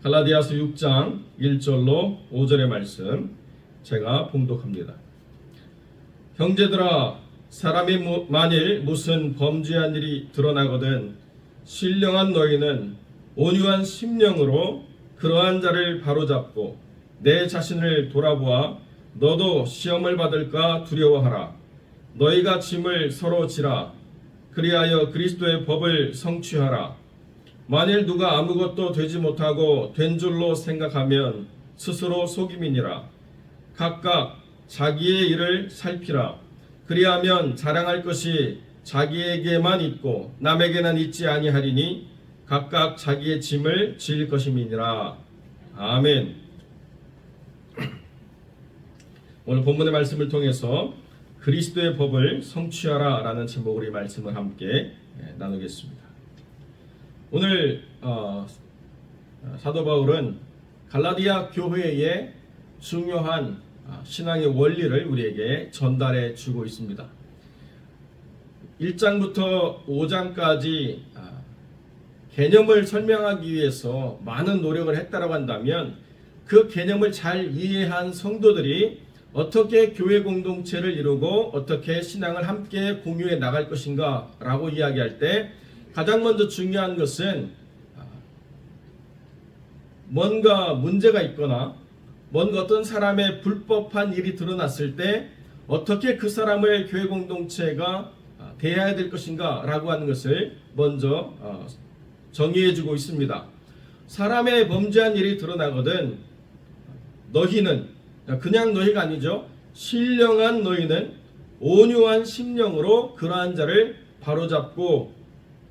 갈라디아서 6장 1절로 5절의 말씀 제가 봉독합니다. 형제들아, 사람이 만일 무슨 범죄한 일이 드러나거든 신령한 너희는 온유한 심령으로 그러한 자를 바로잡고 내 자신을 돌아보아 너도 시험을 받을까 두려워하라. 너희가 짐을 서로 지라. 그리하여 그리스도의 법을 성취하라. 만일 누가 아무것도 되지 못하고 된 줄로 생각하면 스스로 속임이니라. 각각 자기의 일을 살피라. 그리하면 자랑할 것이 자기에게만 있고 남에게는 있지 아니하리니 각각 자기의 짐을 질 것임이니라. 아멘. 오늘 본문의 말씀을 통해서 그리스도의 법을 성취하라 라는 제목으로 이 말씀을 함께 나누겠습니다. 오늘 사도 바울은 갈라디아 교회의 중요한 신앙의 원리를 우리에게 전달해 주고 있습니다. 1장부터 5장까지 개념을 설명하기 위해서 많은 노력을 했다고 한다면 그 개념을 잘 이해한 성도들이 어떻게 교회 공동체를 이루고 어떻게 신앙을 함께 공유해 나갈 것인가 라고 이야기할 때 가장 먼저 중요한 것은 뭔가 문제가 있거나 뭔가 어떤 사람의 불법한 일이 드러났을 때 어떻게 그 사람을 교회 공동체가 대해야 될 것인가 라고 하는 것을 먼저 정의해 주고 있습니다. 사람의 범죄한 일이 드러나거든 너희는, 그냥 너희가 아니죠, 신령한 너희는 온유한 심령으로 그러한 자를 바로잡고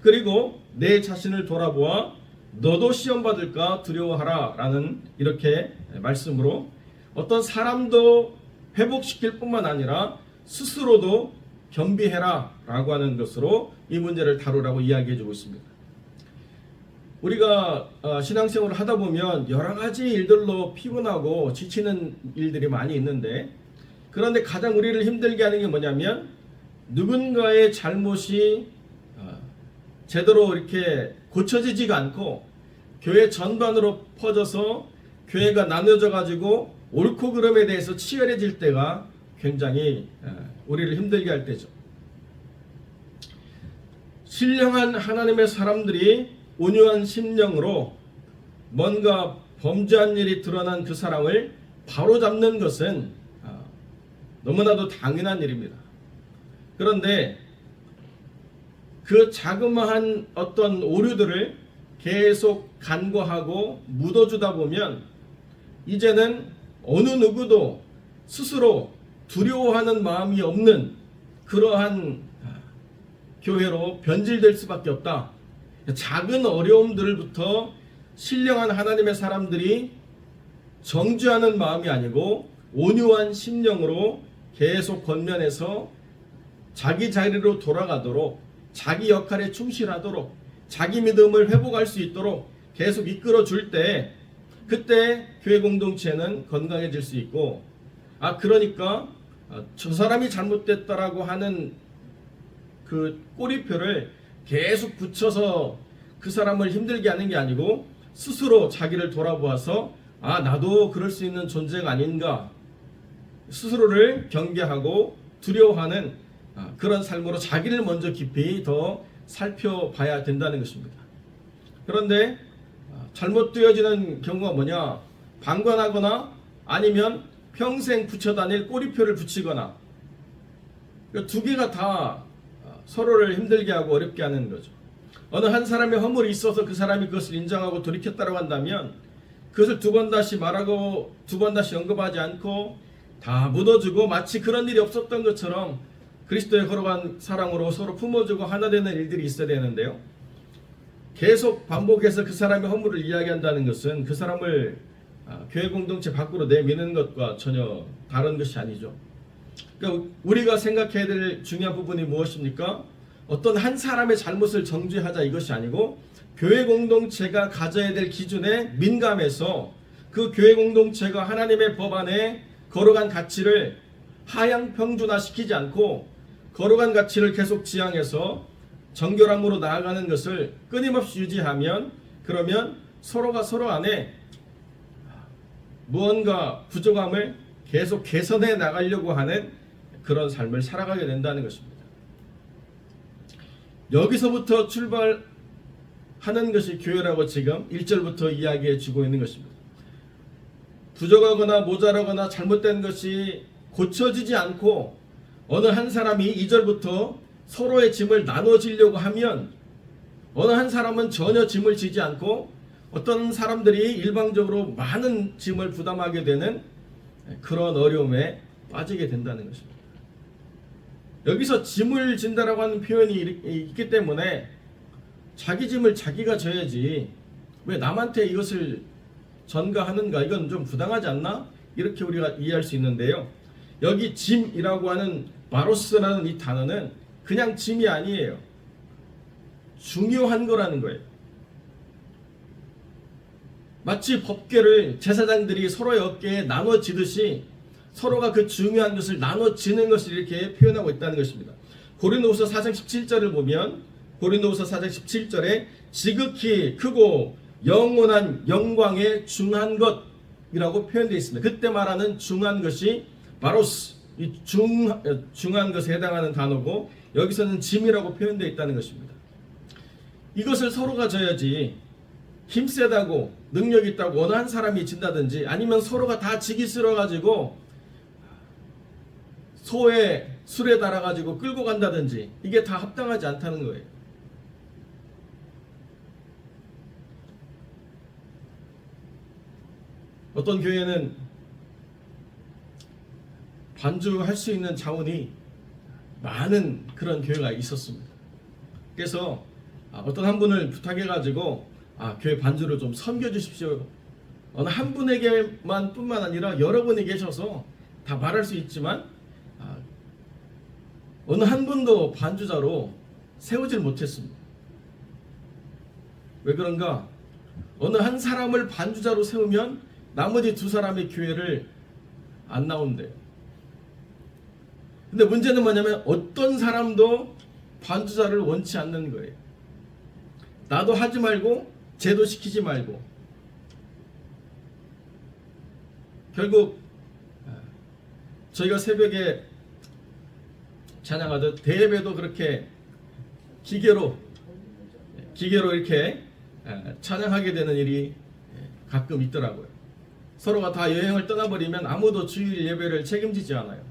그리고 내 자신을 돌아보아 너도 시험 받을까 두려워하라 라는 이렇게 말씀으로 어떤 사람도 회복시킬 뿐만 아니라 스스로도 겸비해라 라고 하는 것으로 이 문제를 다루라고 이야기해 주고 있습니다. 우리가 신앙생활을 하다 보면 여러 가지 일들로 피곤하고 지치는 일들이 많이 있는데, 그런데 가장 우리를 힘들게 하는 게 뭐냐면 누군가의 잘못이 제대로 이렇게 고쳐지지가 않고 교회 전반으로 퍼져서 교회가 나눠져 가지고 옳고 그름에 대해서 치열해질 때가 굉장히 우리를 힘들게 할 때죠. 신령한 하나님의 사람들이 온유한 심령으로 뭔가 범죄한 일이 드러난 그 사람을 바로잡는 것은 너무나도 당연한 일입니다. 그런데 그 자그마한 어떤 오류들을 계속 간과하고 묻어주다 보면 이제는 어느 누구도 스스로 두려워하는 마음이 없는 그러한 교회로 변질될 수밖에 없다. 작은 어려움들부터 신령한 하나님의 사람들이 정죄하는 마음이 아니고 온유한 심령으로 계속 권면해서 자기 자리로 돌아가도록, 자기 역할에 충실하도록, 자기 믿음을 회복할 수 있도록 계속 이끌어 줄 때 그때 교회 공동체는 건강해질 수 있고, 그러니까 저 사람이 잘못됐다라고 하는 그 꼬리표를 계속 붙여서 그 사람을 힘들게 하는 게 아니고 스스로 자기를 돌아보아서 나도 그럴 수 있는 존재가 아닌가, 스스로를 경계하고 두려워하는 그런 삶으로 자기를 먼저 깊이 더 살펴봐야 된다는 것입니다. 그런데 잘못되어지는 경우가 뭐냐, 방관하거나 아니면 평생 붙여다닐 꼬리표를 붙이거나, 두 개가 다 서로를 힘들게 하고 어렵게 하는 거죠. 어느 한 사람의 허물이 있어서 그 사람이 그것을 인정하고 돌이켰다고 한다면 그것을 두 번 다시 말하고 두 번 다시 언급하지 않고 다 묻어주고 마치 그런 일이 없었던 것처럼 그리스도의 거룩한 사랑으로 서로 품어주고 하나 되는 일들이 있어야 되는데요, 계속 반복해서 그 사람의 허물을 이야기한다는 것은 그 사람을 교회 공동체 밖으로 내미는 것과 전혀 다른 것이 아니죠. 그러니까 우리가 생각해야 될 중요한 부분이 무엇입니까? 어떤 한 사람의 잘못을 정죄하자 이것이 아니고 교회 공동체가 가져야 될 기준에 민감해서 그 교회 공동체가 하나님의 법 안에 거룩한 가치를 하향 평준화시키지 않고 거룩한 가치를 계속 지향해서 정결함으로 나아가는 것을 끊임없이 유지하면, 그러면 서로가 서로 안에 무언가 부족함을 계속 개선해 나가려고 하는 그런 삶을 살아가게 된다는 것입니다. 여기서부터 출발하는 것이 교회라고 지금 1절부터 이야기해 주고 있는 것입니다. 부족하거나 모자라거나 잘못된 것이 고쳐지지 않고 어느 한 사람이 2절부터 서로의 짐을 나눠지려고 하면 어느 한 사람은 전혀 짐을 지지 않고 어떤 사람들이 일방적으로 많은 짐을 부담하게 되는 그런 어려움에 빠지게 된다는 것입니다. 여기서 짐을 진다라고 하는 표현이 있기 때문에 자기 짐을 자기가 져야지 왜 남한테 이것을 전가하는가, 이건 좀 부당하지 않나? 이렇게 우리가 이해할 수 있는데요. 여기 짐이라고 하는 바로스라는 이 단어는 그냥 짐이 아니에요. 중요한 거라는 거예요. 마치 법궤를 제사장들이 서로의 어깨에 나눠지듯이 서로가 그 중요한 것을 나눠지는 것을 이렇게 표현하고 있다는 것입니다. 고린도후서 4장 17절을 보면 고린도후서 4장 17절에 지극히 크고 영원한 영광의 중한 것이라고 표현되어 있습니다. 그때 말하는 중한 것이 바로스, 이 중한 것에 해당하는 단어고 여기서는 짐이라고 표현되어 있다는 것입니다. 이것을 서로가 져야지 힘세다고 능력 있다고 어느 한 사람이 진다든지 아니면 서로가 다 지기 싫어가지고 소에 술에 달아가지고 끌고 간다든지 이게 다 합당하지 않다는 거예요. 어떤 교회는 반주할 수 있는 자원이 많은 그런 교회가 있었습니다. 그래서 어떤 한 분을 부탁해가지고 교회 반주를 좀 섬겨주십시오. 어느 한 분에게만 뿐만 아니라 여러 분이 계셔서 다 말할 수 있지만 어느 한 분도 반주자로 세우질 못했습니다. 왜 그런가? 어느 한 사람을 반주자로 세우면 나머지 두 사람의 교회를 안 나온대요. 근데 문제는 뭐냐면 어떤 사람도 반주자를 원치 않는 거예요. 나도 하지 말고 쟤도 시키지 말고 결국 저희가 새벽에 찬양하듯 대예배도 그렇게 기계로 이렇게 찬양하게 되는 일이 가끔 있더라고요. 서로가 다 여행을 떠나버리면 아무도 주일 예배를 책임지지 않아요.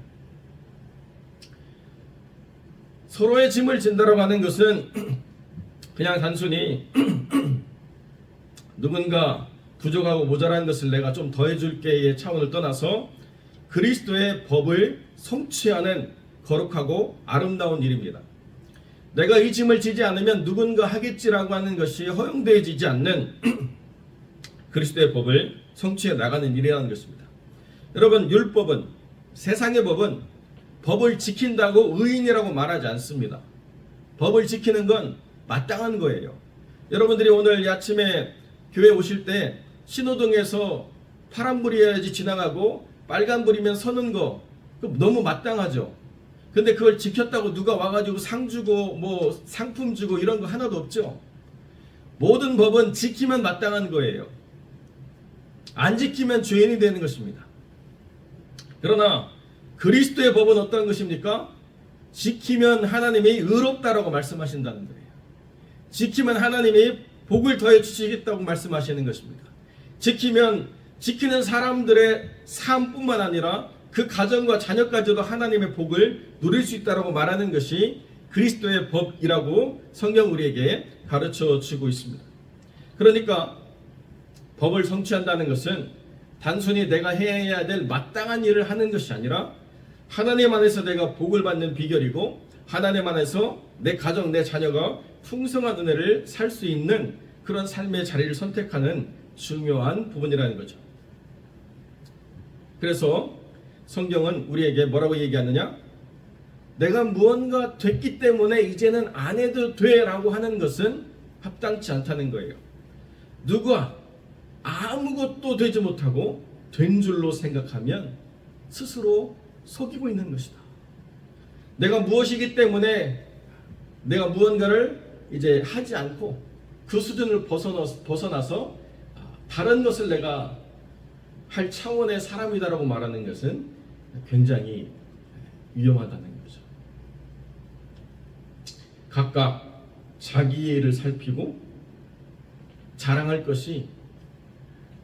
서로의 짐을 진다라고 하는 것은 그냥 단순히 누군가 부족하고 모자란 것을 내가 좀 더해줄게의 차원을 떠나서 그리스도의 법을 성취하는 거룩하고 아름다운 일입니다. 내가 이 짐을 지지 않으면 누군가 하겠지라고 하는 것이 허용되어지지 않는 그리스도의 법을 성취해 나가는 일이라는 것입니다. 여러분, 율법은, 세상의 법은 법을 지킨다고 의인이라고 말하지 않습니다. 법을 지키는 건 마땅한 거예요. 여러분들이 오늘 아침에 교회 오실 때 신호등에서 파란불이어야지 지나가고 빨간불이면 서는 거 너무 마땅하죠. 근데 그걸 지켰다고 누가 와가지고 상 주고 뭐 상품 주고 이런 거 하나도 없죠. 모든 법은 지키면 마땅한 거예요. 안 지키면 죄인이 되는 것입니다. 그러나 그리스도의 법은 어떤 것입니까? 지키면 하나님이 의롭다라고 말씀하신다는 거예요. 지키면 하나님이 복을 더해 주시겠다고 말씀하시는 것입니다. 지키면 지키는 사람들의 삶뿐만 아니라 그 가정과 자녀까지도 하나님의 복을 누릴 수 있다고 말하는 것이 그리스도의 법이라고 성경 우리에게 가르쳐 주고 있습니다. 그러니까 법을 성취한다는 것은 단순히 내가 해야 될 마땅한 일을 하는 것이 아니라 하나님 안에서 내가 복을 받는 비결이고 하나님 안에서 내 가정, 내 자녀가 풍성한 은혜를 살 수 있는 그런 삶의 자리를 선택하는 중요한 부분이라는 거죠. 그래서 성경은 우리에게 뭐라고 얘기하느냐? 내가 무언가 됐기 때문에 이제는 안 해도 돼 라고 하는 것은 합당치 않다는 거예요. 누가 아무것도 되지 못하고 된 줄로 생각하면 스스로 속이고 있는 것이다. 내가 무엇이기 때문에 내가 무언가를 이제 하지 않고 그 수준을 벗어나서 다른 것을 내가 할 차원의 사람이다라고 말하는 것은 굉장히 위험하다는 거죠. 각각 자기의 일을 살피고 자랑할 것이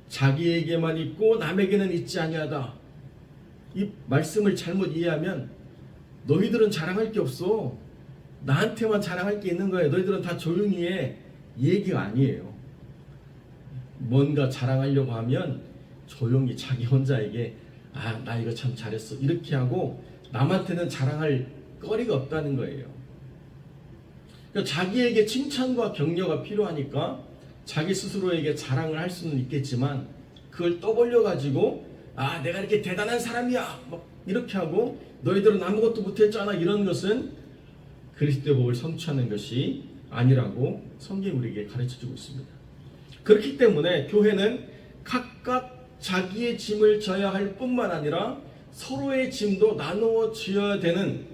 자기에게만 있고 남에게는 있지 아니하다. 이 말씀을 잘못 이해하면 너희들은 자랑할 게 없어. 나한테만 자랑할 게 있는 거예요. 너희들은 다 조용히 해. 이 얘기가 아니에요. 뭔가 자랑하려고 하면 조용히 자기 혼자에게 나 이거 참 잘했어. 이렇게 하고 남한테는 자랑할 거리가 없다는 거예요. 그러니까 자기에게 칭찬과 격려가 필요하니까 자기 스스로에게 자랑을 할 수는 있겠지만 그걸 떠벌려 가지고 내가 이렇게 대단한 사람이야 막 이렇게 하고 너희들은 아무것도 못했잖아 이런 것은 그리스도의 복을 성취하는 것이 아니라고 성경이 우리에게 가르쳐주고 있습니다. 그렇기 때문에 교회는 각각 자기의 짐을 져야 할 뿐만 아니라 서로의 짐도 나누어 지어야 되는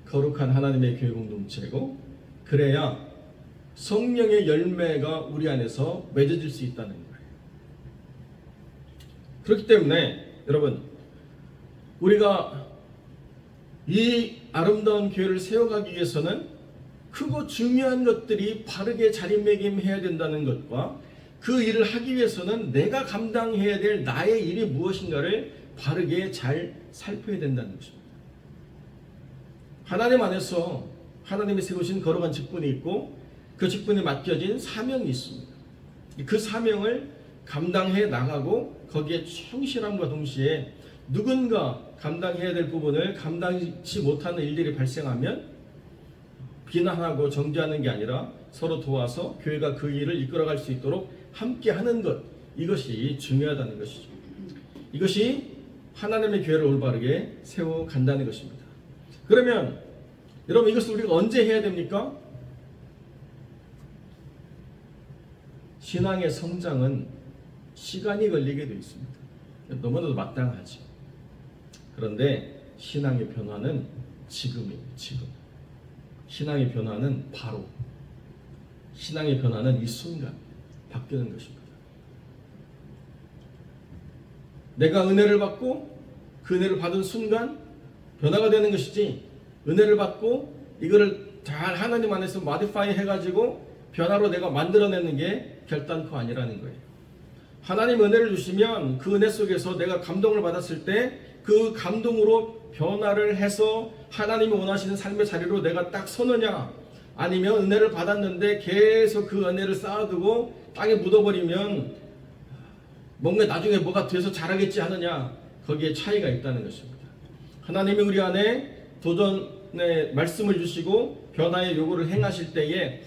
거룩한 하나님의 교회 공동체고, 그래야 성령의 열매가 우리 안에서 맺어질 수 있다는 거예요. 그렇기 때문에 여러분, 우리가 이 아름다운 교회를 세워가기 위해서는 크고 중요한 것들이 바르게 자리매김해야 된다는 것과 그 일을 하기 위해서는 내가 감당해야 될 나의 일이 무엇인가를 바르게 잘 살펴야 된다는 것입니다. 하나님 안에서 하나님이 세우신 거룩한 직분이 있고 그 직분에 맡겨진 사명이 있습니다. 그 사명을 감당해 나가고 거기에 충실함과 동시에 누군가 감당해야 될 부분을 감당치 못하는 일들이 발생하면 비난하고 정죄하는 게 아니라 서로 도와서 교회가 그 일을 이끌어갈 수 있도록 함께 하는 것, 이것이 중요하다는 것이죠. 이것이 하나님의 교회를 올바르게 세워간다는 것입니다. 그러면 여러분, 이것을 우리가 언제 해야 됩니까? 신앙의 성장은 시간이 걸리게 되어 있습니다. 너무나도 마땅하죠. 그런데 신앙의 변화는 지금이에요. 지금. 신앙의 변화는 바로, 신앙의 변화는 이 순간 바뀌는 것입니다. 내가 은혜를 받고 그 은혜를 받은 순간 변화가 되는 것이지, 은혜를 받고 이거를 잘 하나님 안에서 마디파이 해가지고 변화로 내가 만들어내는 게 결단코 아니라는 거예요. 하나님 은혜를 주시면 그 은혜 속에서 내가 감동을 받았을 때 그 감동으로 변화를 해서 하나님이 원하시는 삶의 자리로 내가 딱 서느냐, 아니면 은혜를 받았는데 계속 그 은혜를 쌓아두고 땅에 묻어버리면 뭔가 나중에 뭐가 돼서 자라겠지 하느냐, 거기에 차이가 있다는 것입니다. 하나님이 우리 안에 도전의 말씀을 주시고 변화의 요구를 행하실 때에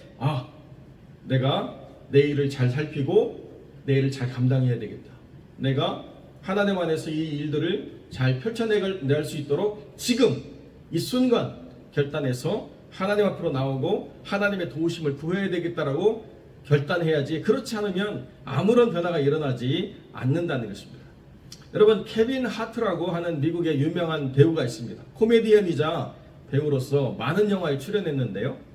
내가 내 일을 잘 살피고 내 일을 잘 감당해야 되겠다. 내가 하나님 안에서 이 일들을 잘 펼쳐낼 수 있도록 지금 이 순간 결단해서 하나님 앞으로 나오고 하나님의 도우심을 구해야 되겠다라고 결단해야지, 그렇지 않으면 아무런 변화가 일어나지 않는다는 것입니다. 여러분, 케빈 하트라고 하는 미국의 유명한 배우가 있습니다. 코미디언이자 배우로서 많은 영화에 출연했는데요,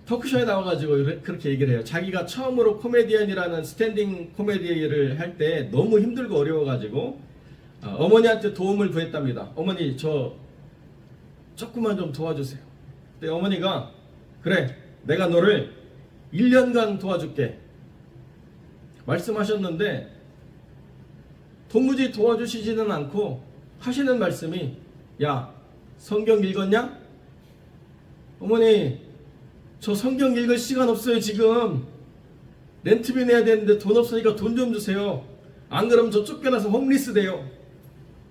토크쇼에 나와가지고 그렇게 얘기를 해요. 자기가 처음으로 코미디언이라는 스탠딩 코미디를 할 때 너무 힘들고 어려워가지고 어머니한테 도움을 구했답니다. 어머니, 저 조금만 좀 도와주세요. 근데 어머니가, 그래, 내가 너를 1년간 도와줄게 말씀하셨는데 도무지 도와주시지는 않고 하시는 말씀이, 야, 성경 읽었냐? 어머니, 저 성경 읽을 시간 없어요. 지금 렌트비 내야 되는데 돈 없으니까 돈 좀 주세요. 안 그러면 저 쫓겨나서 홈리스 돼요.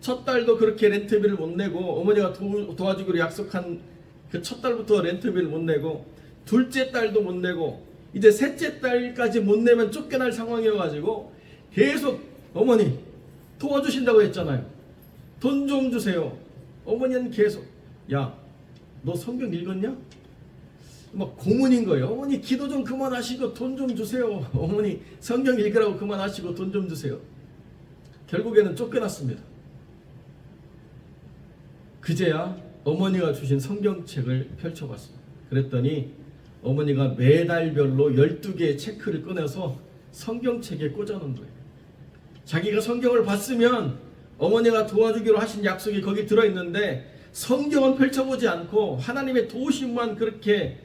첫 달도 그렇게 렌트비를 못 내고, 어머니가 도와주기로 약속한 그 첫 달부터 렌트비를 못 내고, 둘째 달도 못 내고, 이제 셋째 달까지 못 내면 쫓겨날 상황이어가지고 계속, 어머니 도와주신다고 했잖아요. 돈 좀 주세요. 어머니는 계속, 야, 너 성경 읽었냐? 막 고문인 거예요. 어머니, 기도 좀 그만하시고 돈 좀 주세요. 어머니, 성경 읽으라고 그만하시고 돈 좀 주세요. 결국에는 쫓겨났습니다. 그제야 어머니가 주신 성경책을 펼쳐봤습니다. 그랬더니 어머니가 매달별로 12개의 체크를 꺼내서 성경책에 꽂아놓은 거예요. 자기가 성경을 봤으면 어머니가 도와주기로 하신 약속이 거기 들어있는데 성경은 펼쳐보지 않고 하나님의 도우심만 그렇게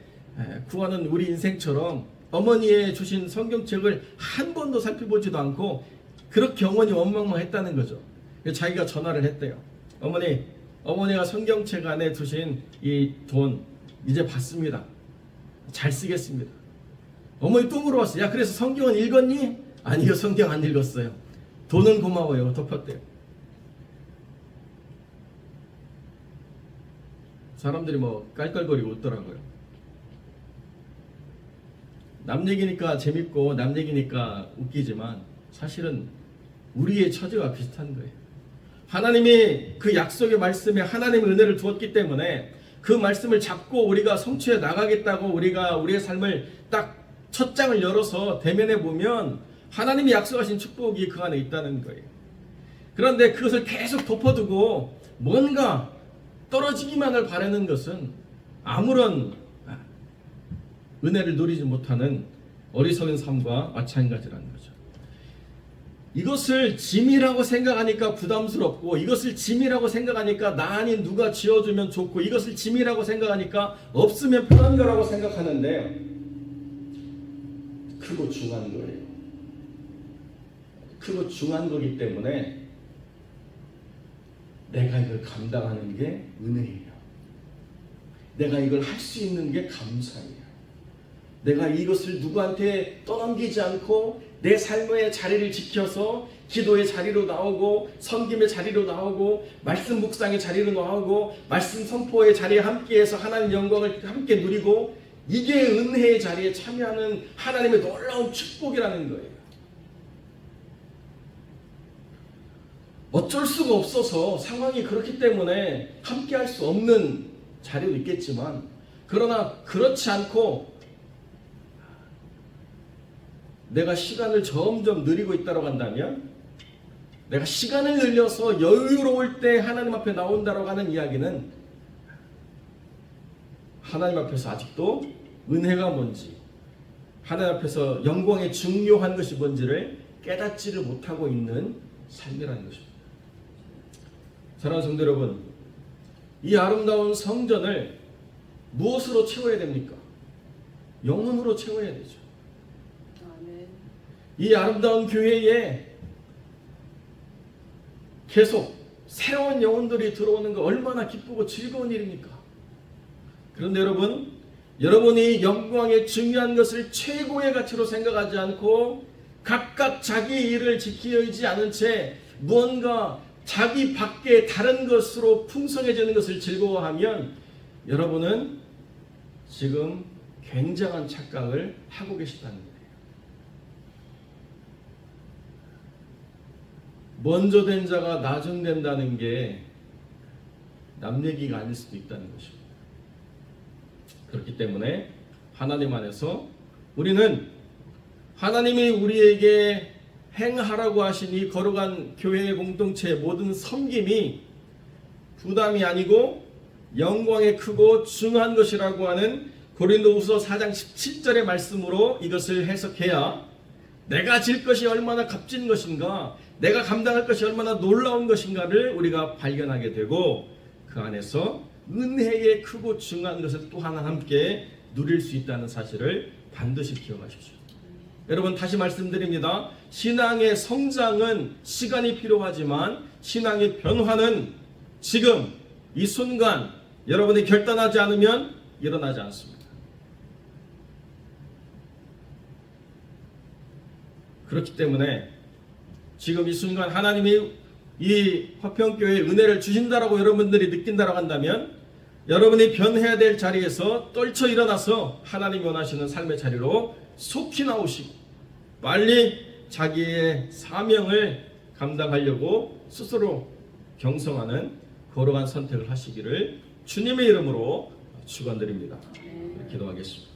구하는 우리 인생처럼 어머니의 주신 성경책을 한 번도 살펴보지도 않고 그렇게 어머니 원망만 했다는 거죠. 자기가 전화를 했대요. 어머니가 성경책 안에 두신 이 돈 이제 받습니다. 잘 쓰겠습니다. 어머니 또 물어봤어요. 야, 그래서 성경은 읽었니? 아니요, 성경 안 읽었어요. 돈은 고마워요. 덮었대요. 사람들이 뭐 깔깔거리고 웃더라고요. 남 얘기니까 재밌고 남 얘기니까 웃기지만 사실은 우리의 처지와 비슷한 거예요. 하나님이 그 약속의 말씀에 하나님의 은혜를 두었기 때문에 그 말씀을 잡고 우리가 성취해 나가겠다고 우리가 우리의 삶을 딱 첫 장을 열어서 대면해 보면 하나님이 약속하신 축복이 그 안에 있다는 거예요. 그런데 그것을 계속 덮어두고 뭔가 떨어지기만을 바라는 것은 아무런 은혜를 누리지 못하는 어리석은 삶과 마찬가지라는 거죠. 이것을 짐이라고 생각하니까 부담스럽고 이것을 짐이라고 생각하니까 나 아닌 누가 지어주면 좋고 이것을 짐이라고 생각하니까 없으면 편한 거라고 생각하는데 크고 중요한 거예요. 크고 중요한 거기 때문에 내가 이걸 감당하는 게 은혜예요. 내가 이걸 할 수 있는 게 감사예요. 내가 이것을 누구한테 떠넘기지 않고 내 삶의 자리를 지켜서 기도의 자리로 나오고 섬김의 자리로 나오고 말씀 묵상의 자리로 나오고 말씀 선포의 자리에 함께해서 하나님 영광을 함께 누리고 이게 은혜의 자리에 참여하는 하나님의 놀라운 축복이라는 거예요. 어쩔 수가 없어서 상황이 그렇기 때문에 함께할 수 없는 자리도 있겠지만 그러나 그렇지 않고 내가 시간을 점점 늘리고 있다고 한다면 내가 시간을 늘려서 여유로울 때 하나님 앞에 나온다고 하는 이야기는 하나님 앞에서 아직도 은혜가 뭔지 하나님 앞에서 영광의 중요한 것이 뭔지를 깨닫지를 못하고 있는 삶이라는 것입니다. 사랑하는 성도 여러분, 이 아름다운 성전을 무엇으로 채워야 됩니까? 영혼으로 채워야 되죠. 이 아름다운 교회에 계속 새로운 영혼들이 들어오는 거 얼마나 기쁘고 즐거운 일입니까? 그런데 여러분이 영광의 중요한 것을 최고의 가치로 생각하지 않고 각각 자기 일을 지키지 않은 채 무언가 자기 밖에 다른 것으로 풍성해지는 것을 즐거워하면 여러분은 지금 굉장한 착각을 하고 계시다는 거예요. 먼저 된 자가 나중된다는 게 남 얘기가 아닐 수도 있다는 것입니다. 그렇기 때문에 하나님 안에서 우리는 하나님이 우리에게 행하라고 하신 이 거룩한 교회의 공동체의 모든 섬김이 부담이 아니고 영광의 크고 중요한 것이라고 하는 고린도후서 4장 17절의 말씀으로 이것을 해석해야 내가 질 것이 얼마나 값진 것인가, 내가 감당할 것이 얼마나 놀라운 것인가를 우리가 발견하게 되고 그 안에서 은혜의 크고 중요한 것을 또 하나 함께 누릴 수 있다는 사실을 반드시 기억하십시오. 여러분 다시 말씀드립니다. 신앙의 성장은 시간이 필요하지만 신앙의 변화는 지금 이 순간 여러분이 결단하지 않으면 일어나지 않습니다. 그렇기 때문에 지금 이 순간 하나님이 이 화평교회에 은혜를 주신다라고 여러분들이 느낀다라고 한다면 여러분이 변해야 될 자리에서 떨쳐 일어나서 하나님이 원하시는 삶의 자리로 속히 나오시고 빨리 자기의 사명을 감당하려고 스스로 경성하는 거룩한 선택을 하시기를 주님의 이름으로 축원드립니다. 기도하겠습니다.